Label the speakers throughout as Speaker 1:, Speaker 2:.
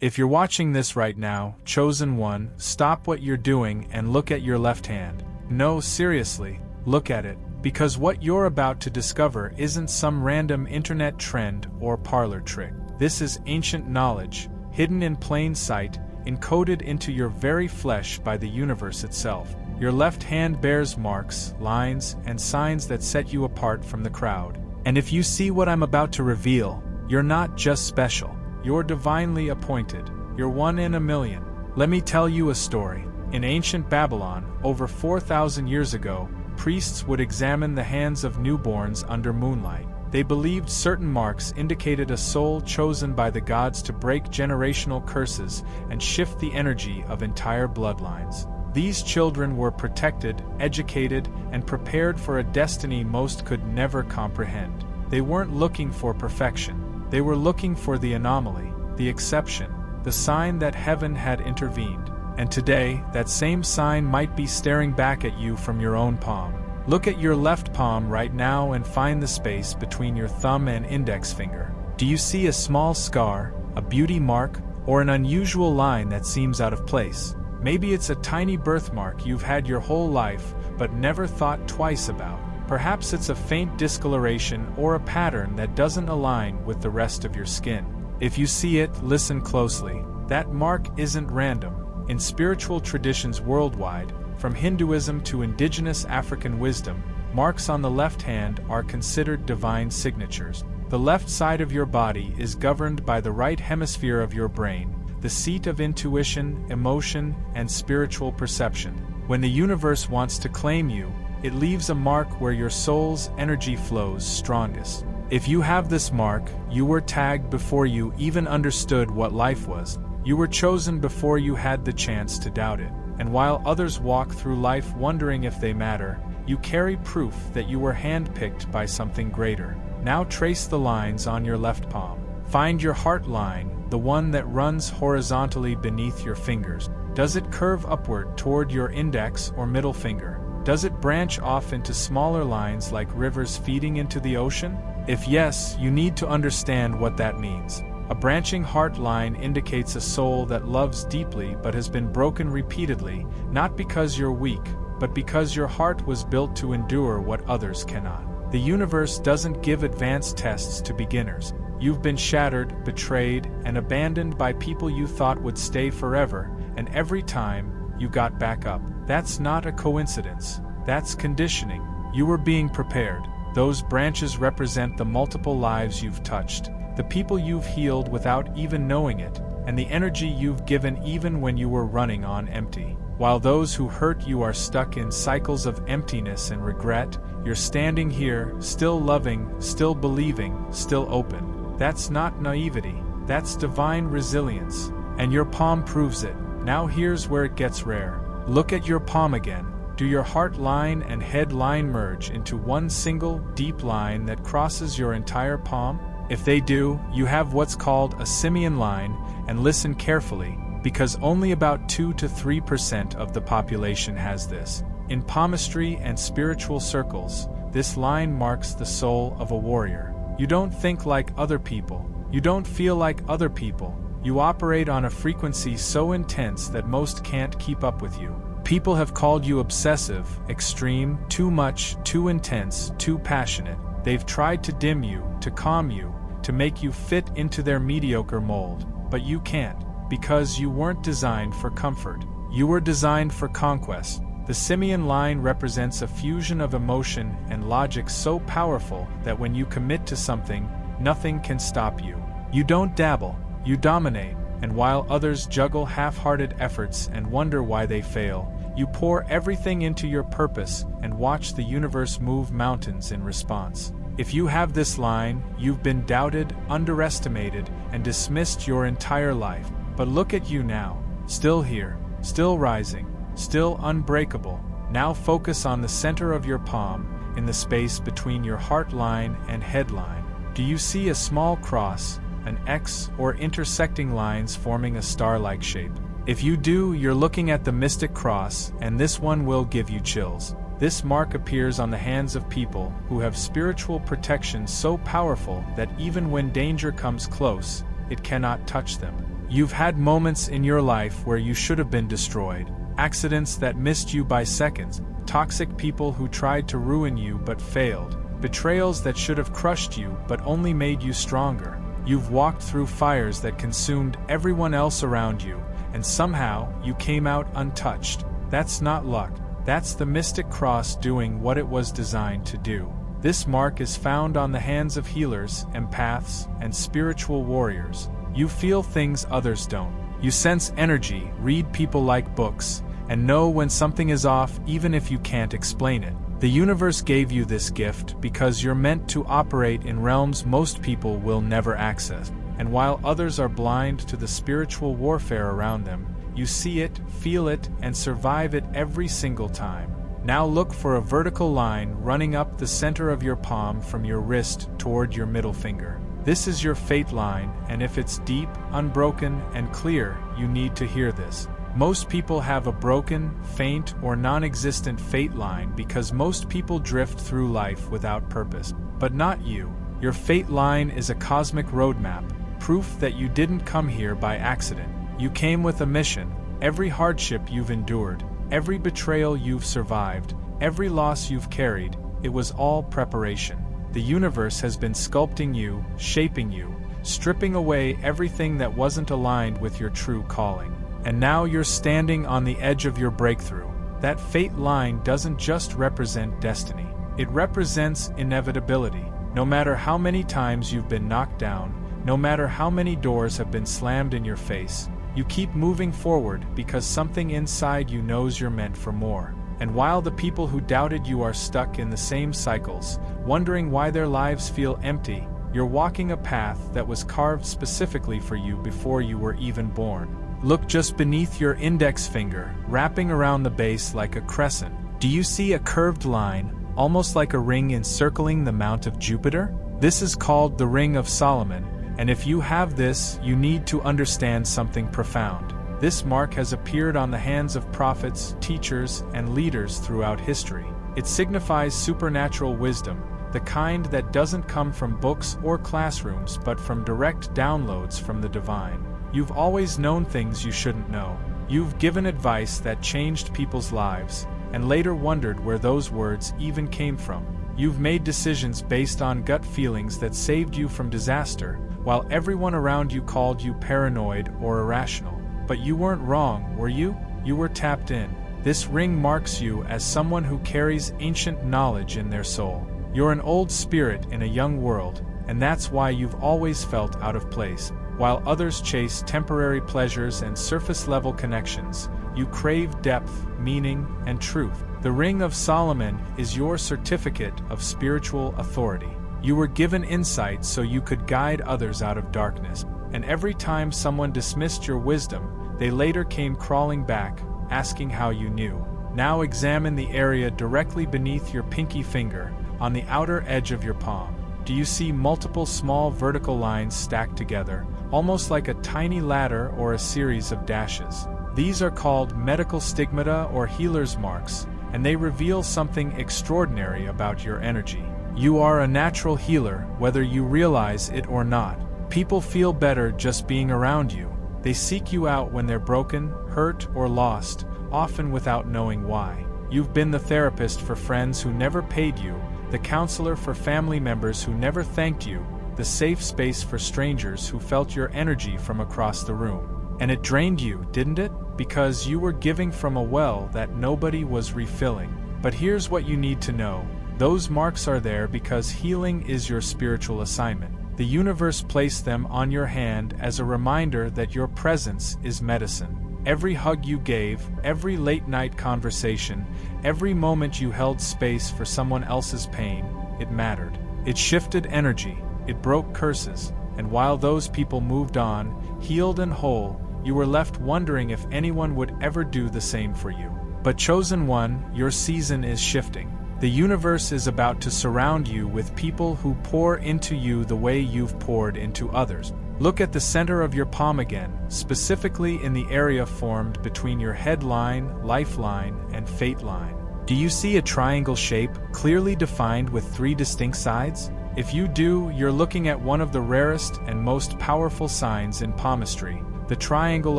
Speaker 1: If you're watching this right now, chosen one, stop what you're doing and look at your left hand. No, seriously, look at it, because what you're about to discover isn't some random internet trend or parlor trick. This is ancient knowledge, hidden in plain sight, encoded into your very flesh by the universe itself. Your left hand bears marks, lines, and signs that set you apart from the crowd. And if you see what I'm about to reveal, you're not just special. You're divinely appointed. You're one in a million. Let me tell you a story. In ancient Babylon, over 4,000 years ago, priests would examine the hands of newborns under moonlight. They believed certain marks indicated a soul chosen by the gods to break generational curses and shift the energy of entire bloodlines. These children were protected, educated, and prepared for a destiny most could never comprehend. They weren't looking for perfection. They were looking for the anomaly, the exception, the sign that heaven had intervened. And today, that same sign might be staring back at you from your own palm. Look at your left palm right now and find the space between your thumb and index finger. Do you see a small scar, a beauty mark, or an unusual line that seems out of place? Maybe it's a tiny birthmark you've had your whole life, but never thought twice about. Perhaps it's a faint discoloration or a pattern that doesn't align with the rest of your skin. If you see it, listen closely. That mark isn't random. In spiritual traditions worldwide, from Hinduism to indigenous African wisdom, marks on the left hand are considered divine signatures. The left side of your body is governed by the right hemisphere of your brain, the seat of intuition, emotion, and spiritual perception. When the universe wants to claim you, it leaves a mark where your soul's energy flows strongest. If you have this mark, you were tagged before you even understood what life was. You were chosen before you had the chance to doubt it. And while others walk through life wondering if they matter, you carry proof that you were handpicked by something greater. Now trace the lines on your left palm. Find your heart line, the one that runs horizontally beneath your fingers. Does it curve upward toward your index or middle finger? Does it branch off into smaller lines like rivers feeding into the ocean? If yes, you need to understand what that means. A branching heart line indicates a soul that loves deeply but has been broken repeatedly, not because you're weak, but because your heart was built to endure what others cannot. The universe doesn't give advanced tests to beginners. You've been shattered, betrayed, and abandoned by people you thought would stay forever, and every time, you got back up. That's not a coincidence. That's conditioning. You were being prepared. Those branches represent the multiple lives you've touched, the people you've healed without even knowing it, and the energy you've given even when you were running on empty. While those who hurt you are stuck in cycles of emptiness and regret, you're standing here, still loving, still believing, still open. That's not naivety. That's divine resilience. And your palm proves it. Now here's where it gets rare. Look at your palm again. Do your heart line and head line merge into one single, deep line that crosses your entire palm? If they do, you have what's called a simian line, and listen carefully, because only about 2 to 3% of the population has this. In palmistry and spiritual circles, this line marks the soul of a warrior. You don't think like other people. You don't feel like other people. You operate on a frequency so intense that most can't keep up with you. People have called you obsessive, extreme, too much, too intense, too passionate. They've tried to dim you, to calm you, to make you fit into their mediocre mold. But you can't, because you weren't designed for comfort. You were designed for conquest. The simian line represents a fusion of emotion and logic so powerful that when you commit to something, nothing can stop you. You don't dabble. You dominate, and while others juggle half-hearted efforts and wonder why they fail, you pour everything into your purpose and watch the universe move mountains in response. If you have this line, you've been doubted, underestimated, and dismissed your entire life. But look at you now, still here, still rising, still unbreakable. Now focus on the center of your palm, in the space between your heart line and head line. Do you see a small cross, an X, or intersecting lines forming a star-like shape? If you do, you're looking at the mystic cross, and this one will give you chills. This mark appears on the hands of people who have spiritual protection so powerful that even when danger comes close, it cannot touch them. You've had moments in your life where you should have been destroyed, accidents that missed you by seconds, toxic people who tried to ruin you but failed, betrayals that should have crushed you but only made you stronger. You've walked through fires that consumed everyone else around you, and somehow you came out untouched. That's not luck. That's the mystic cross doing what it was designed to do. This mark is found on the hands of healers, empaths, and spiritual warriors. You feel things others don't. You sense energy, read people like books, and know when something is off even if you can't explain it. The universe gave you this gift because you're meant to operate in realms most people will never access. And while others are blind to the spiritual warfare around them, you see it, feel it, and survive it every single time. Now look for a vertical line running up the center of your palm from your wrist toward your middle finger. This is your fate line, and if it's deep, unbroken, and clear, you need to hear this. Most people have a broken, faint, or non-existent fate line because most people drift through life without purpose. But not you. Your fate line is a cosmic roadmap, proof that you didn't come here by accident. You came with a mission. Every hardship you've endured, every betrayal you've survived, every loss you've carried, it was all preparation. The universe has been sculpting you, shaping you, stripping away everything that wasn't aligned with your true calling. And now you're standing on the edge of your breakthrough. That fate line doesn't just represent destiny. It represents inevitability. No matter how many times you've been knocked down, no matter how many doors have been slammed in your face, you keep moving forward because something inside you knows you're meant for more. And while the people who doubted you are stuck in the same cycles, wondering why their lives feel empty, you're walking a path that was carved specifically for you before you were even born. Look just beneath your index finger, wrapping around the base like a crescent. Do you see a curved line, almost like a ring encircling the Mount of Jupiter? This is called the Ring of Solomon, and if you have this, you need to understand something profound. This mark has appeared on the hands of prophets, teachers, and leaders throughout history. It signifies supernatural wisdom, the kind that doesn't come from books or classrooms but from direct downloads from the divine. You've always known things you shouldn't know. You've given advice that changed people's lives, and later wondered where those words even came from. You've made decisions based on gut feelings that saved you from disaster, while everyone around you called you paranoid or irrational. But you weren't wrong, were you? You were tapped in. This ring marks you as someone who carries ancient knowledge in their soul. You're an old spirit in a young world, and that's why you've always felt out of place. While others chase temporary pleasures and surface-level connections, you crave depth, meaning, and truth. The Ring of Solomon is your certificate of spiritual authority. You were given insight so you could guide others out of darkness, and every time someone dismissed your wisdom, they later came crawling back, asking how you knew. Now examine the area directly beneath your pinky finger, on the outer edge of your palm. Do you see multiple small vertical lines stacked together, almost like a tiny ladder or a series of dashes? These are called medical stigmata or healer's marks, and they reveal something extraordinary about your energy. You are a natural healer, whether you realize it or not. People feel better just being around you. They seek you out when they're broken, hurt, or lost, often without knowing why. You've been the therapist for friends who never paid you, the counselor for family members who never thanked you, the safe space for strangers who felt your energy from across the room. And it drained you, didn't it? Because you were giving from a well that nobody was refilling. But here's what you need to know. Those marks are there because healing is your spiritual assignment. The universe placed them on your hand as a reminder that your presence is medicine. Every hug you gave, every late-night conversation, every moment you held space for someone else's pain, it mattered. It shifted energy, it broke curses, and while those people moved on, healed and whole, you were left wondering if anyone would ever do the same for you. But chosen one, your season is shifting. The universe is about to surround you with people who pour into you the way you've poured into others. Look at the center of your palm again, specifically in the area formed between your head line, lifeline, and fate line. Do you see a triangle shape, clearly defined with 3 distinct sides? If you do, you're looking at one of the rarest and most powerful signs in palmistry, the triangle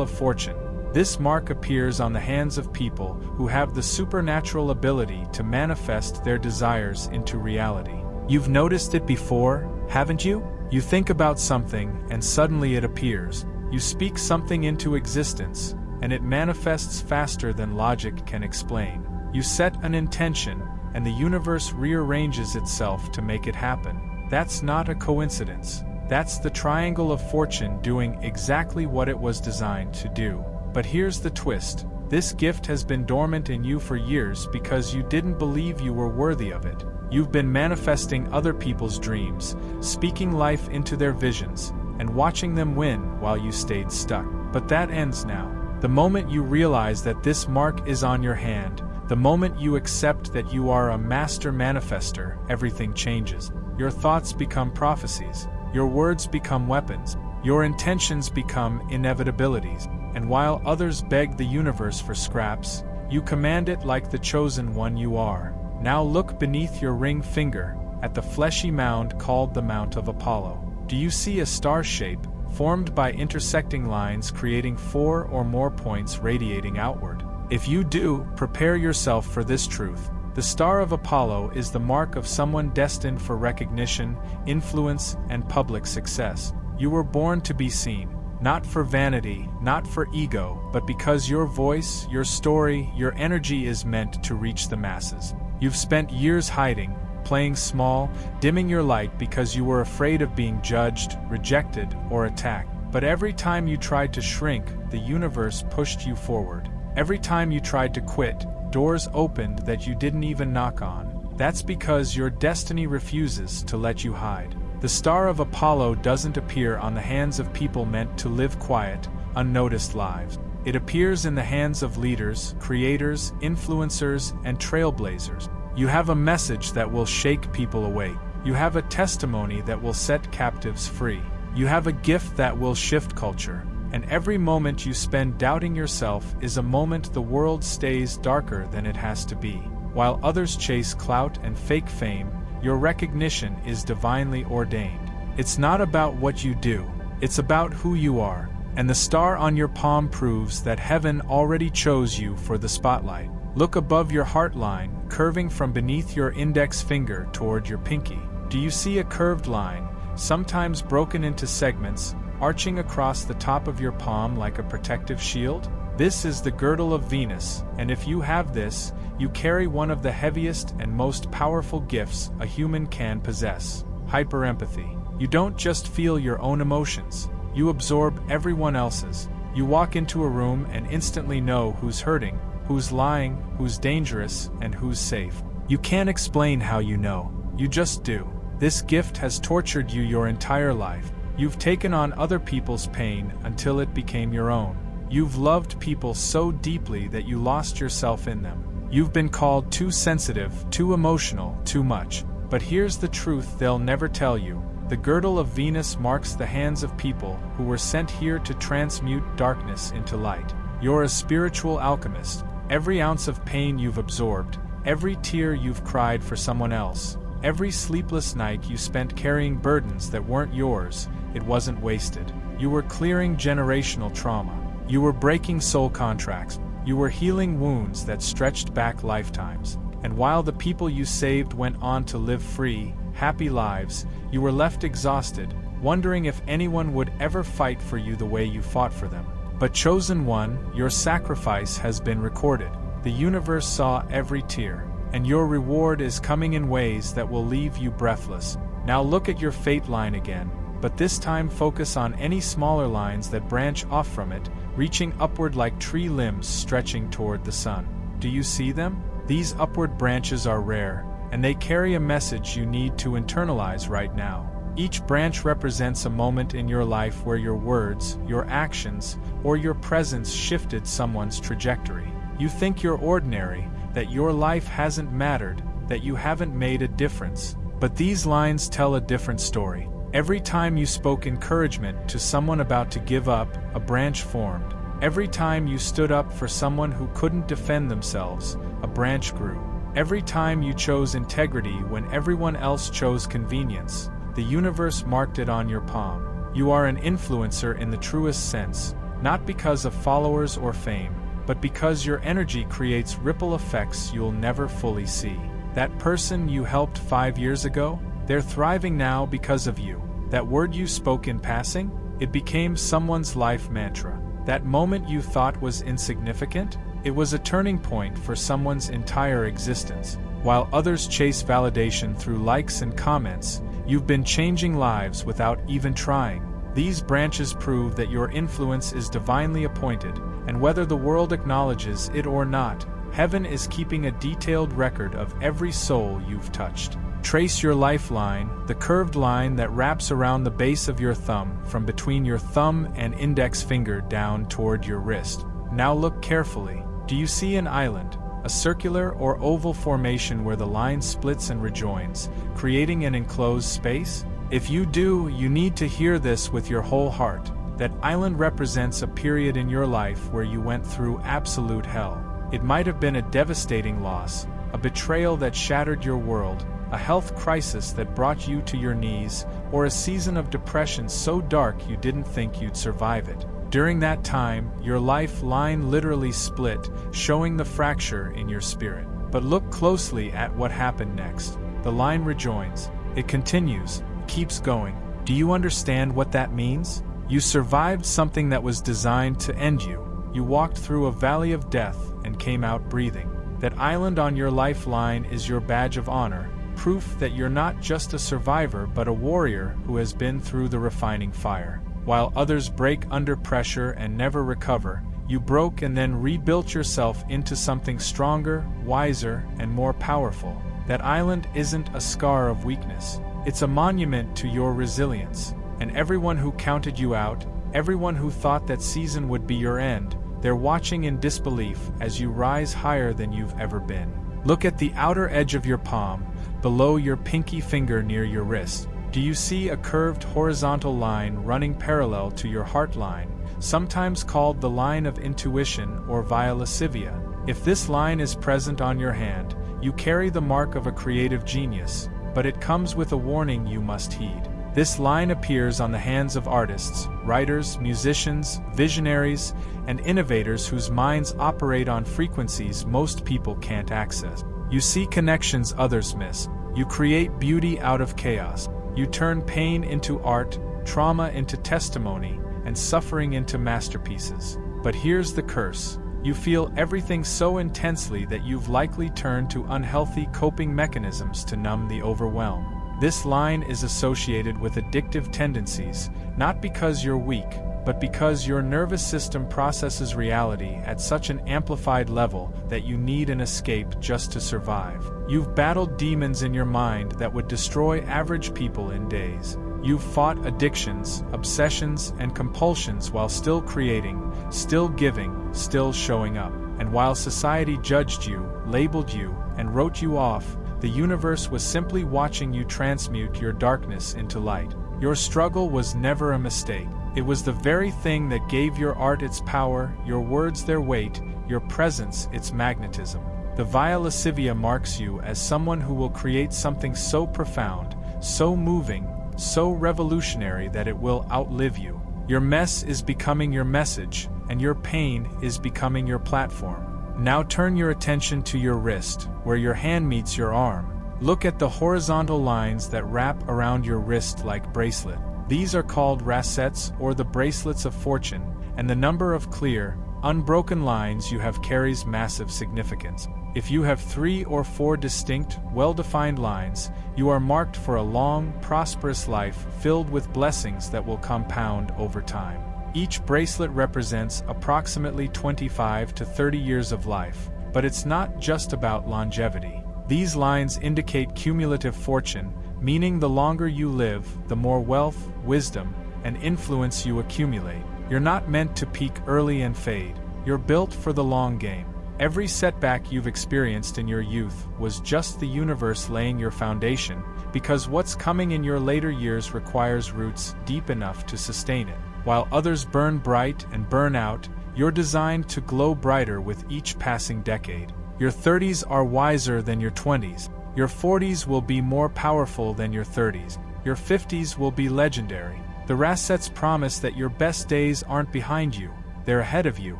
Speaker 1: of fortune. This mark appears on the hands of people who have the supernatural ability to manifest their desires into reality. You've noticed it before, haven't you? You think about something and suddenly it appears. You speak something into existence, and it manifests faster than logic can explain. You set an intention, and the universe rearranges itself to make it happen. That's not a coincidence. That's the triangle of fortune doing exactly what it was designed to do. But here's the twist. This gift has been dormant in you for years because you didn't believe you were worthy of it. You've been manifesting other people's dreams, speaking life into their visions, and watching them win while you stayed stuck. But that ends now. The moment you realize that this mark is on your hand, the moment you accept that you are a master manifester, everything changes. Your thoughts become prophecies. Your words become weapons. Your intentions become inevitabilities. And while others beg the universe for scraps, you command it like the chosen one you are. Now look beneath your ring finger, at the fleshy mound called the Mount of Apollo. Do you see a star shape, formed by intersecting lines creating 4 or more points radiating outward? If you do, prepare yourself for this truth. The Star of Apollo is the mark of someone destined for recognition, influence, and public success. You were born to be seen. Not for vanity, not for ego, but because your voice, your story, your energy is meant to reach the masses. You've spent years hiding, playing small, dimming your light because you were afraid of being judged, rejected, or attacked. But every time you tried to shrink, the universe pushed you forward. Every time you tried to quit, doors opened that you didn't even knock on. That's because your destiny refuses to let you hide. The Star of Apollo doesn't appear on the hands of people meant to live quiet, unnoticed lives. It appears in the hands of leaders, creators, influencers, and trailblazers. You have a message that will shake people awake. You have a testimony that will set captives free. You have a gift that will shift culture. And every moment you spend doubting yourself is a moment the world stays darker than it has to be. While others chase clout and fake fame, your recognition is divinely ordained. It's not about what you do, it's about who you are. And the star on your palm proves that heaven already chose you for the spotlight. Look above your heart line, curving from beneath your index finger toward your pinky. Do you see a curved line, sometimes broken into segments, arching across the top of your palm like a protective shield? This is the girdle of Venus, and if you have this, you carry one of the heaviest and most powerful gifts a human can possess: hyperempathy. You don't just feel your own emotions, you absorb everyone else's. You walk into a room and instantly know who's hurting, who's lying, who's dangerous, and who's safe. You can't explain how you know, you just do. This gift has tortured you your entire life. You've taken on other people's pain until it became your own. You've loved people so deeply that you lost yourself in them. You've been called too sensitive, too emotional, too much. But here's the truth they'll never tell you. The girdle of Venus marks the hands of people who were sent here to transmute darkness into light. You're a spiritual alchemist. Every ounce of pain you've absorbed, every tear you've cried for someone else, every sleepless night you spent carrying burdens that weren't yours, it wasn't wasted. You were clearing generational trauma. You were breaking soul contracts. You were healing wounds that stretched back lifetimes. And while the people you saved went on to live free, happy lives, you were left exhausted, wondering if anyone would ever fight for you the way you fought for them. But chosen one, your sacrifice has been recorded. The universe saw every tear, and your reward is coming in ways that will leave you breathless. Now look at your fate line again, but this time focus on any smaller lines that branch off from it, reaching upward like tree limbs stretching toward the sun. Do you see them? These upward branches are rare, and they carry a message you need to internalize right now. Each branch represents a moment in your life where your words, your actions, or your presence shifted someone's trajectory. You think you're ordinary, that your life hasn't mattered, that you haven't made a difference. But these lines tell a different story. Every time you spoke encouragement to someone about to give up, a branch formed. Every time you stood up for someone who couldn't defend themselves, a branch grew. Every time you chose integrity when everyone else chose convenience, the universe marked it on your palm. You are an influencer in the truest sense, not because of followers or fame, but because your energy creates ripple effects you'll never fully see. That person you helped 5 years ago, they're thriving now because of you. That word you spoke in passing, it became someone's life mantra. That moment you thought was insignificant, it was a turning point for someone's entire existence. While others chase validation through likes and comments, you've been changing lives without even trying. These branches prove that your influence is divinely appointed, and whether the world acknowledges it or not, heaven is keeping a detailed record of every soul you've touched. Trace your lifeline, the curved line that wraps around the base of your thumb from between your thumb and index finger down toward your wrist. Now look carefully. Do you see an island, a circular or oval formation where the line splits and rejoins, creating an enclosed space? If you do, you need to hear this with your whole heart. That island represents a period in your life where you went through absolute hell. It might have been a devastating loss, a betrayal that shattered your world, a health crisis that brought you to your knees, or a season of depression so dark you didn't think you'd survive it. During that time, your lifeline literally split, showing the fracture in your spirit. But look closely at what happened next. The line rejoins. It continues, keeps going. Do you understand what that means? You survived something that was designed to end you. You walked through a valley of death and came out breathing. That island on your lifeline is your badge of honor, proof that you're not just a survivor but a warrior who has been through the refining fire. While others break under pressure and never recover, you broke and then rebuilt yourself into something stronger, wiser, and more powerful. That island isn't a scar of weakness. It's a monument to your resilience. And everyone who counted you out, everyone who thought that season would be your end, they're watching in disbelief as you rise higher than you've ever been. Look at the outer edge of your palm, below your pinky finger near your wrist. Do you see a curved horizontal line running parallel to your heart line, sometimes called the line of intuition or via lascivia? If this line is present on your hand, you carry the mark of a creative genius, but it comes with a warning you must heed. This line appears on the hands of artists, writers, musicians, visionaries, and innovators whose minds operate on frequencies most people can't access. You see connections others miss. You create beauty out of chaos. You turn pain into art, trauma into testimony, and suffering into masterpieces. But here's the curse. You feel everything so intensely that you've likely turned to unhealthy coping mechanisms to numb the overwhelm. This line is associated with addictive tendencies, not because you're weak, but because your nervous system processes reality at such an amplified level that you need an escape just to survive. You've battled demons in your mind that would destroy average people in days. You've fought addictions, obsessions, and compulsions while still creating, still giving, still showing up. And while society judged you, labeled you, and wrote you off, the universe was simply watching you transmute your darkness into light. Your struggle was never a mistake. It was the very thing that gave your art its power, your words their weight, your presence its magnetism. The Via Lascivia marks you as someone who will create something so profound, so moving, so revolutionary that it will outlive you. Your mess is becoming your message, and your pain is becoming your platform. Now turn your attention to your wrist, where your hand meets your arm. Look at the horizontal lines that wrap around your wrist like bracelet. These are called rascets or the bracelets of fortune, and the number of clear, unbroken lines you have carries massive significance. If you have 3 or 4 distinct, well-defined lines, you are marked for a long, prosperous life filled with blessings that will compound over time. Each bracelet represents approximately 25 to 30 years of life, but it's not just about longevity. These lines indicate cumulative fortune, meaning the longer you live, the more wealth, wisdom, and influence you accumulate. You're not meant to peak early and fade. You're built for the long game. Every setback you've experienced in your youth was just the universe laying your foundation, because what's coming in your later years requires roots deep enough to sustain it. While others burn bright and burn out, you're designed to glow brighter with each passing decade. Your 30s are wiser than your 20s. Your 40s will be more powerful than your 30s. Your 50s will be legendary. The Rascets promise that your best days aren't behind you, they're ahead of you,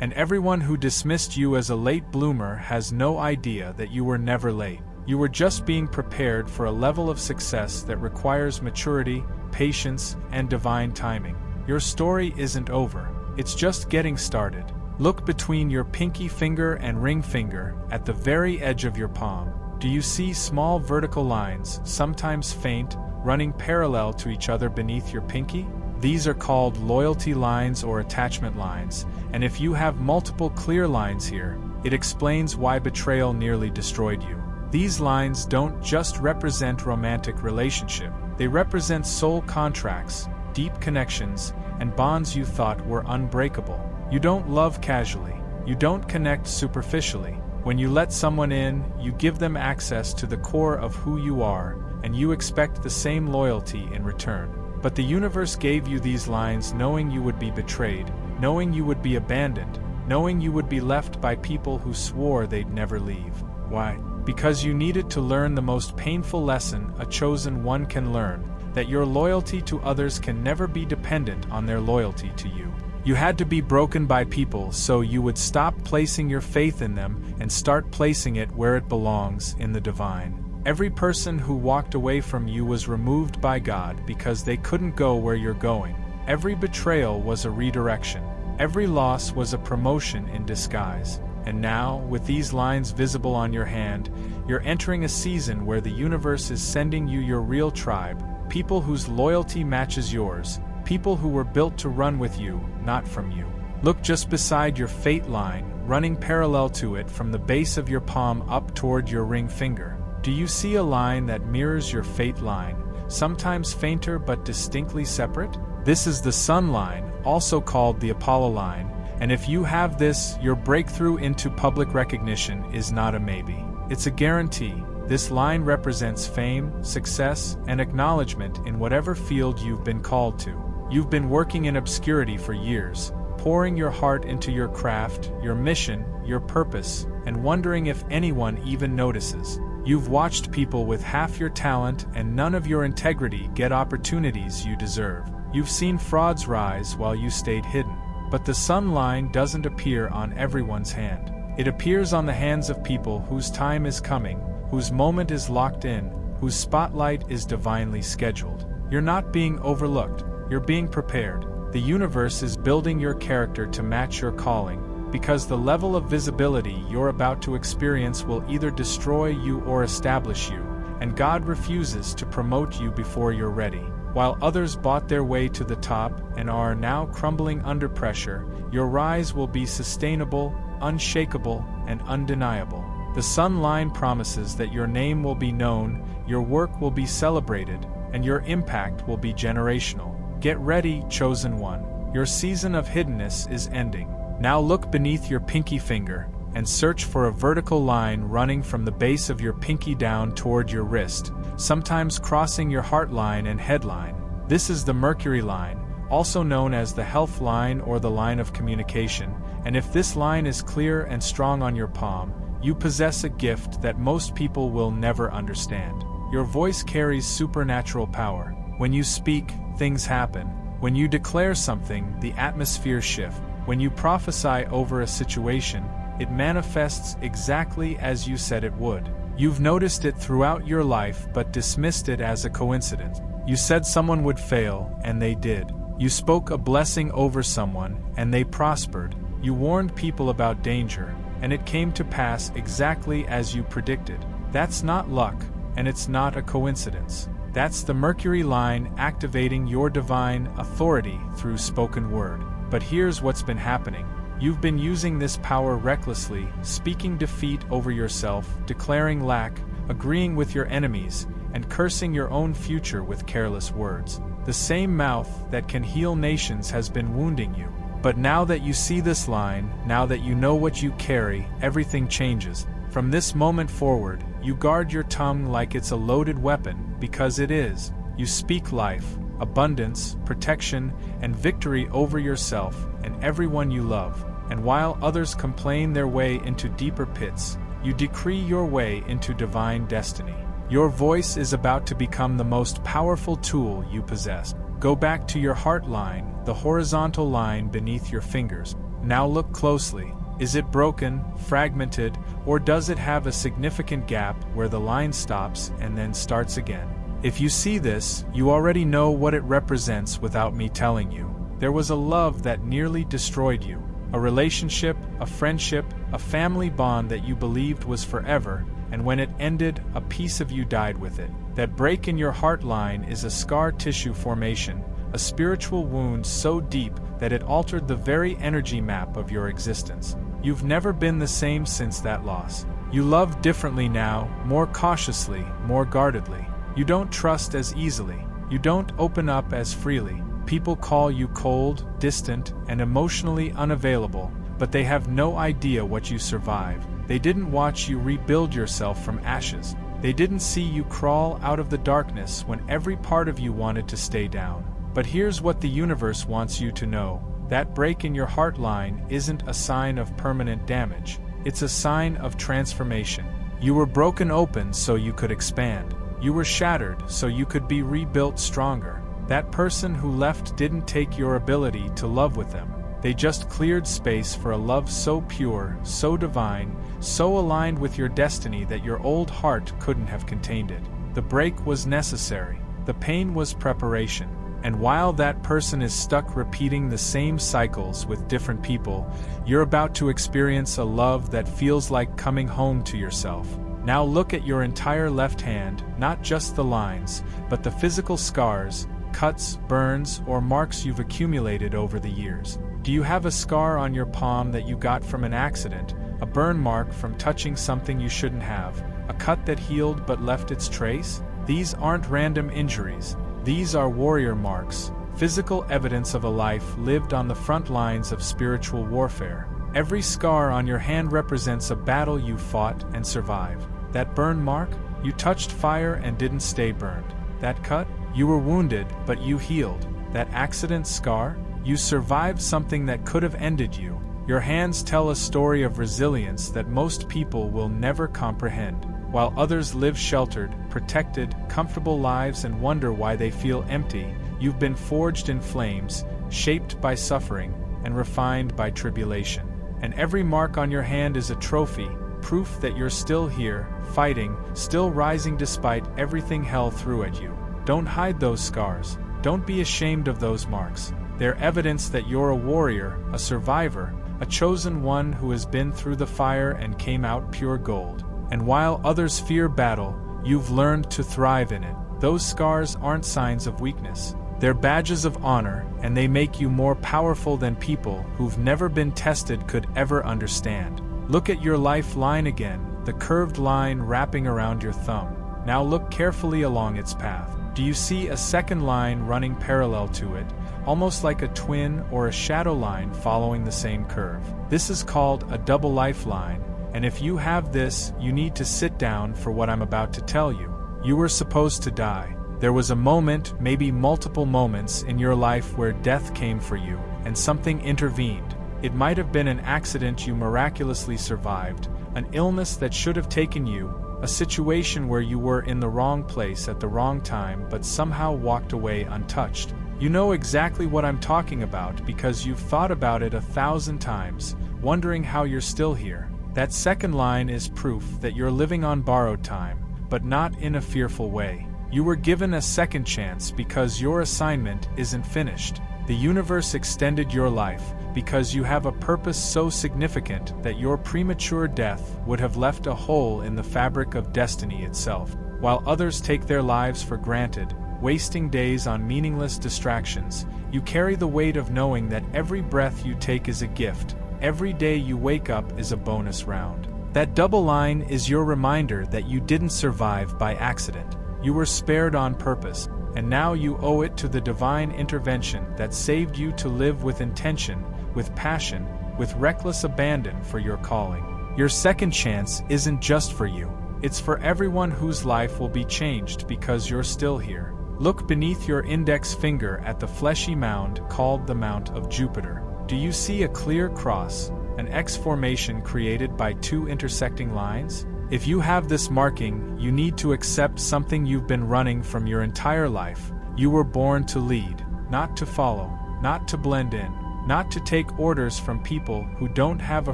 Speaker 1: and everyone who dismissed you as a late bloomer has no idea that you were never late. You were just being prepared for a level of success that requires maturity, patience, and divine timing. Your story isn't over, it's just getting started. Look between your pinky finger and ring finger, at the very edge of your palm. Do you see small vertical lines, sometimes faint, running parallel to each other beneath your pinky? These are called loyalty lines or attachment lines, and if you have multiple clear lines here, it explains why betrayal nearly destroyed you. These lines don't just represent romantic relationship, they represent soul contracts, deep connections, and bonds you thought were unbreakable. You don't love casually, you don't connect superficially. When you let someone in, you give them access to the core of who you are, and you expect the same loyalty in return. But the universe gave you these lines knowing you would be betrayed, knowing you would be abandoned, knowing you would be left by people who swore they'd never leave. Why? Because you needed to learn the most painful lesson a chosen one can learn, that your loyalty to others can never be dependent on their loyalty to you. You had to be broken by people so you would stop placing your faith in them and start placing it where it belongs, in the divine. Every person who walked away from you was removed by God because they couldn't go where you're going. Every betrayal was a redirection. Every loss was a promotion in disguise. And now, with these lines visible on your hand, you're entering a season where the universe is sending you your real tribe, people whose loyalty matches yours, people who were built to run with you, not from you. Look just beside your fate line, running parallel to it from the base of your palm up toward your ring finger. Do you see a line that mirrors your fate line, sometimes fainter but distinctly separate? This is the sun line, also called the Apollo line, and if you have this, your breakthrough into public recognition is not a maybe. It's a guarantee. This line represents fame, success, and acknowledgement in whatever field you've been called to. You've been working in obscurity for years, pouring your heart into your craft, your mission, your purpose, and wondering if anyone even notices. You've watched people with half your talent and none of your integrity get opportunities you deserve. You've seen frauds rise while you stayed hidden. But the sun line doesn't appear on everyone's hand. It appears on the hands of people whose time is coming, whose moment is locked in, whose spotlight is divinely scheduled. You're not being overlooked, you're being prepared. The universe is building your character to match your calling, because the level of visibility you're about to experience will either destroy you or establish you, and God refuses to promote you before you're ready. While others bought their way to the top and are now crumbling under pressure, your rise will be sustainable, unshakable, and undeniable. The sun line promises that your name will be known, your work will be celebrated, and your impact will be generational. Get ready, chosen one. Your season of hiddenness is ending. Now look beneath your pinky finger and search for a vertical line running from the base of your pinky down toward your wrist, sometimes crossing your heart line and head line. This is the Mercury line, also known as the health line or the line of communication, and if this line is clear and strong on your palm, you possess a gift that most people will never understand. Your voice carries supernatural power. When you speak, things happen. When you declare something, the atmosphere shifts. When you prophesy over a situation, it manifests exactly as you said it would. You've noticed it throughout your life but dismissed it as a coincidence. You said someone would fail, and they did. You spoke a blessing over someone, and they prospered. You warned people about danger, and it came to pass exactly as you predicted. That's not luck, and it's not a coincidence. That's the Mercury line activating your divine authority through spoken word. But here's what's been happening. You've been using this power recklessly, speaking defeat over yourself, declaring lack, agreeing with your enemies, and cursing your own future with careless words. The same mouth that can heal nations has been wounding you. But now that you see this line, now that you know what you carry, everything changes. From this moment forward, you guard your tongue like it's a loaded weapon, because it is. You speak life, abundance, protection, and victory over yourself and everyone you love. And while others complain their way into deeper pits, you decree your way into divine destiny. Your voice is about to become the most powerful tool you possess. Go back to your heart line, the horizontal line beneath your fingers. Now look closely. Is it broken, fragmented, or does it have a significant gap where the line stops and then starts again? If you see this, you already know what it represents without me telling you. There was a love that nearly destroyed you. A relationship, a friendship, a family bond that you believed was forever, and when it ended, a piece of you died with it. That break in your heart line is a scar tissue formation, a spiritual wound so deep that it altered the very energy map of your existence. You've never been the same since that loss. You love differently now, more cautiously, more guardedly. You don't trust as easily. You don't open up as freely. People call you cold, distant, and emotionally unavailable, but they have no idea what you survived. They didn't watch you rebuild yourself from ashes. They didn't see you crawl out of the darkness when every part of you wanted to stay down. But here's what the universe wants you to know. That break in your heart line isn't a sign of permanent damage. It's a sign of transformation. You were broken open so you could expand. You were shattered so you could be rebuilt stronger. That person who left didn't take your ability to love with them. They just cleared space for a love so pure, so divine, so aligned with your destiny that your old heart couldn't have contained it. The break was necessary. The pain was preparation. And while that person is stuck repeating the same cycles with different people, you're about to experience a love that feels like coming home to yourself. Now look at your entire left hand, not just the lines, but the physical scars, cuts, burns, or marks you've accumulated over the years. Do you have a scar on your palm that you got from an accident, a burn mark from touching something you shouldn't have, a cut that healed but left its trace? These aren't random injuries. These are warrior marks, physical evidence of a life lived on the front lines of spiritual warfare. Every scar on your hand represents a battle you fought and survived. That burn mark? You touched fire and didn't stay burned. That cut? You were wounded, but you healed. That accident scar? You survived something that could have ended you. Your hands tell a story of resilience that most people will never comprehend. While others live sheltered, protected, comfortable lives and wonder why they feel empty, you've been forged in flames, shaped by suffering, and refined by tribulation. And every mark on your hand is a trophy, proof that you're still here, fighting, still rising despite everything hell threw at you. Don't hide those scars. Don't be ashamed of those marks. They're evidence that you're a warrior, a survivor, a chosen one who has been through the fire and came out pure gold. And while others fear battle, you've learned to thrive in it. Those scars aren't signs of weakness. They're badges of honor, and they make you more powerful than people who've never been tested could ever understand. Look at your lifeline again, the curved line wrapping around your thumb. Now look carefully along its path. Do you see a second line running parallel to it, almost like a twin or a shadow line following the same curve? This is called a double lifeline, and if you have this, you need to sit down for what I'm about to tell you. You were supposed to die. There was a moment, maybe multiple moments, in your life where death came for you, and something intervened. It might have been an accident you miraculously survived, an illness that should have taken you, a situation where you were in the wrong place at the wrong time but somehow walked away untouched. You know exactly what I'm talking about because you've thought about it 1,000 times, wondering how you're still here. That second line is proof that you're living on borrowed time, but not in a fearful way. You were given a second chance because your assignment isn't finished. The universe extended your life because you have a purpose so significant that your premature death would have left a hole in the fabric of destiny itself. While others take their lives for granted, wasting days on meaningless distractions, you carry the weight of knowing that every breath you take is a gift, every day you wake up is a bonus round. That double line is your reminder that you didn't survive by accident. You were spared on purpose, and now you owe it to the divine intervention that saved you to live with intention, with passion, with reckless abandon for your calling. Your second chance isn't just for you. It's for everyone whose life will be changed because you're still here. Look beneath your index finger at the fleshy mound called the Mount of Jupiter. Do you see a clear cross, an X formation created by two intersecting lines? If you have this marking, you need to accept something you've been running from your entire life. You were born to lead, not to follow, not to blend in, not to take orders from people who don't have a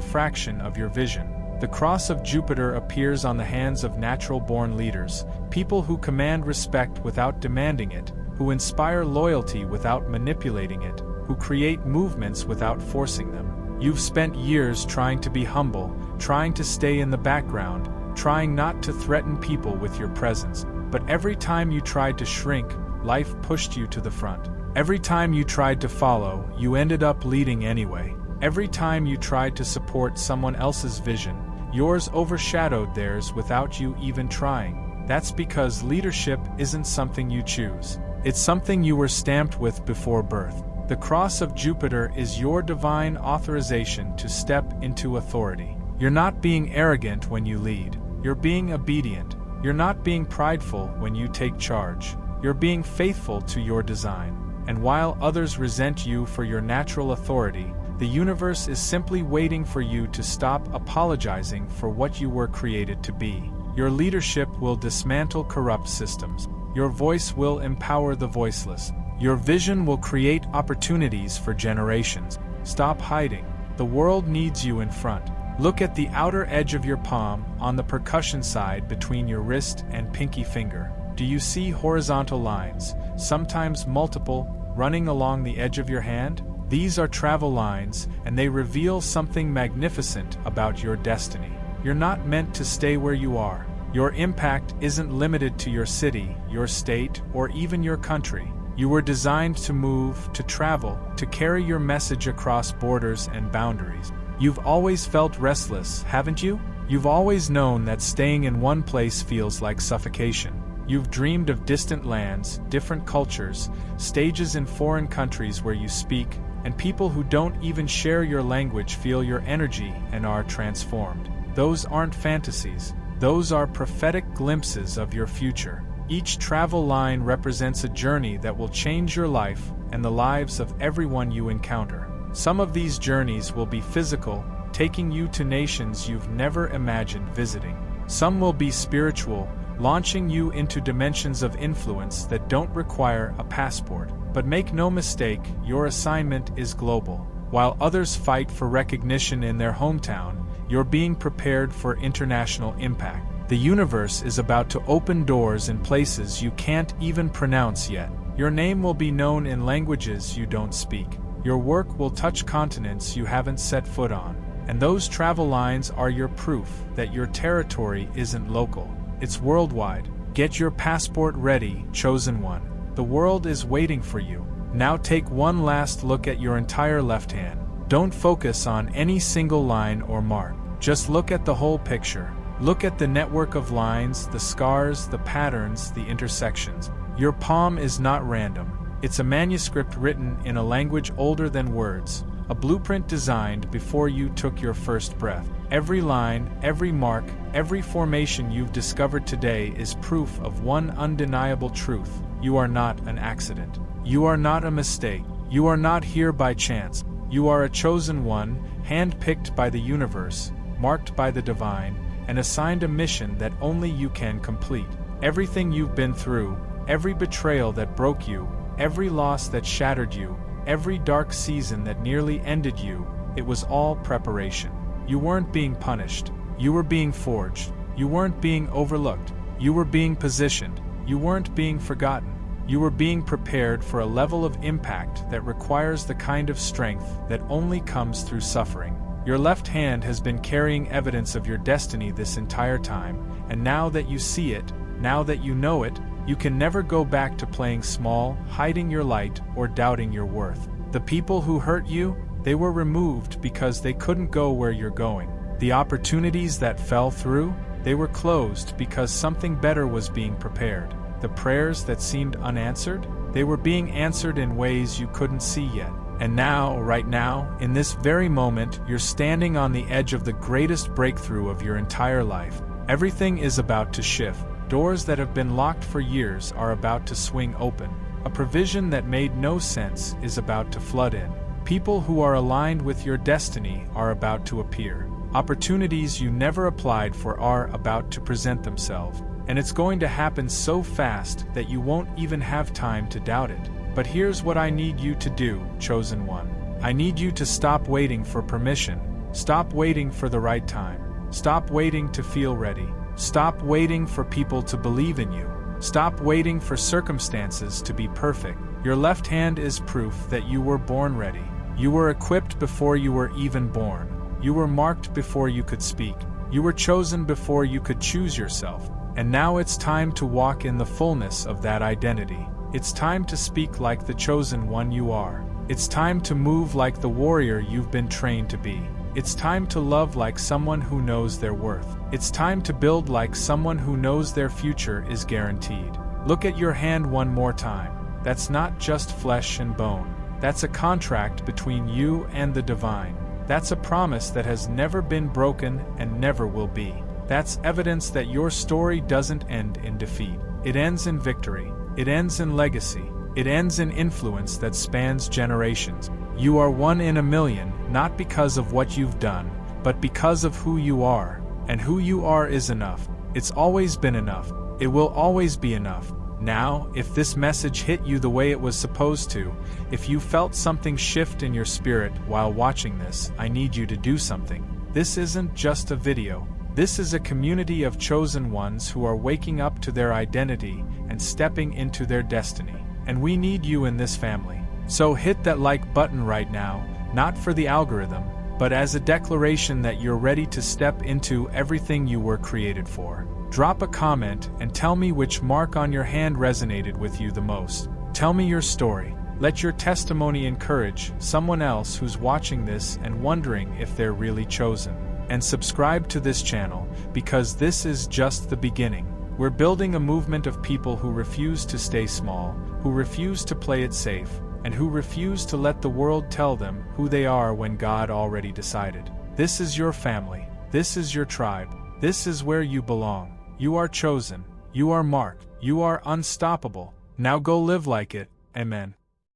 Speaker 1: fraction of your vision. The cross of Jupiter appears on the hands of natural-born leaders, people who command respect without demanding it, who inspire loyalty without manipulating it, who create movements without forcing them. You've spent years trying to be humble, trying to stay in the background, trying not to threaten people with your presence. But every time you tried to shrink, life pushed you to the front. Every time you tried to follow, you ended up leading anyway. Every time you tried to support someone else's vision, yours overshadowed theirs without you even trying. That's because leadership isn't something you choose. It's something you were stamped with before birth. The cross of Jupiter is your divine authorization to step into authority. You're not being arrogant when you lead. You're being obedient. You're not being prideful when you take charge. You're being faithful to your design. And while others resent you for your natural authority, the universe is simply waiting for you to stop apologizing for what you were created to be. Your leadership will dismantle corrupt systems. Your voice will empower the voiceless. Your vision will create opportunities for generations. Stop hiding. The world needs you in front. Look at the outer edge of your palm, on the percussion side between your wrist and pinky finger. Do you see horizontal lines, sometimes multiple, running along the edge of your hand? These are travel lines, and they reveal something magnificent about your destiny. You're not meant to stay where you are. Your impact isn't limited to your city, your state, or even your country. You were designed to move, to travel, to carry your message across borders and boundaries. You've always felt restless, haven't you? You've always known that staying in one place feels like suffocation. You've dreamed of distant lands, different cultures, stages in foreign countries where you speak, and people who don't even share your language feel your energy and are transformed. Those aren't fantasies. Those are prophetic glimpses of your future. Each travel line represents a journey that will change your life and the lives of everyone you encounter. Some of these journeys will be physical, taking you to nations you've never imagined visiting. Some will be spiritual, launching you into dimensions of influence that don't require a passport. But make no mistake, your assignment is global. While others fight for recognition in their hometown, you're being prepared for international impact. The universe is about to open doors in places you can't even pronounce yet. Your name will be known in languages you don't speak. Your work will touch continents you haven't set foot on. And those travel lines are your proof that your territory isn't local. It's worldwide. Get your passport ready, chosen one. The world is waiting for you. Now take one last look at your entire left hand. Don't focus on any single line or mark. Just look at the whole picture. Look at the network of lines, the scars, the patterns, the intersections. Your palm is not random. It's a manuscript written in a language older than words, a blueprint designed before you took your first breath. Every line, every mark, every formation you've discovered today is proof of one undeniable truth. You are not an accident. You are not a mistake. You are not here by chance. You are a chosen one, handpicked by the universe, marked by the divine, and assigned a mission that only you can complete. Everything you've been through, every betrayal that broke you, every loss that shattered you, every dark season that nearly ended you, it was all preparation. You weren't being punished. You were being forged. You weren't being overlooked. You were being positioned. You weren't being forgotten. You were being prepared for a level of impact that requires the kind of strength that only comes through suffering. Your left hand has been carrying evidence of your destiny this entire time, and now that you see it, now that you know it, you can never go back to playing small, hiding your light, or doubting your worth. The people who hurt you, they were removed because they couldn't go where you're going. The opportunities that fell through, they were closed because something better was being prepared. The prayers that seemed unanswered, they were being answered in ways you couldn't see yet. And now, right now, in this very moment, you're standing on the edge of the greatest breakthrough of your entire life. Everything is about to shift. Doors that have been locked for years are about to swing open. A provision that made no sense is about to flood in. People who are aligned with your destiny are about to appear. Opportunities you never applied for are about to present themselves. And it's going to happen so fast that you won't even have time to doubt it. But here's what I need you to do, chosen one. I need you to stop waiting for permission. Stop waiting for the right time. Stop waiting to feel ready. Stop waiting for people to believe in you. Stop waiting for circumstances to be perfect. Your left hand is proof that you were born ready. You were equipped before you were even born. You were marked before you could speak. You were chosen before you could choose yourself. And now it's time to walk in the fullness of that identity. It's time to speak like the chosen one you are. It's time to move like the warrior you've been trained to be. It's time to love like someone who knows their worth. It's time to build like someone who knows their future is guaranteed. Look at your hand one more time. That's not just flesh and bone. That's a contract between you and the divine. That's a promise that has never been broken and never will be. That's evidence that your story doesn't end in defeat. It ends in victory. It ends in legacy. It ends in influence that spans generations. You are one in a million, not because of what you've done, but because of who you are. And who you are is enough. It's always been enough. It will always be enough. Now, if this message hit you the way it was supposed to, if you felt something shift in your spirit while watching this, I need you to do something. This isn't just a video. This is a community of chosen ones who are waking up to their identity and stepping into their destiny. And we need you in this family. So hit that like button right now, not for the algorithm, but as a declaration that you're ready to step into everything you were created for. Drop a comment and tell me which mark on your hand resonated with you the most. Tell me your story. Let your testimony encourage someone else who's watching this and wondering if they're really chosen. And subscribe to this channel, because this is just the beginning. We're building a movement of people who refuse to stay small, who refuse to play it safe, and who refuse to let the world tell them who they are when God already decided. This is your family. This is your tribe. This is where you belong. You are chosen. You are marked. You are unstoppable. Now go live like it. Amen.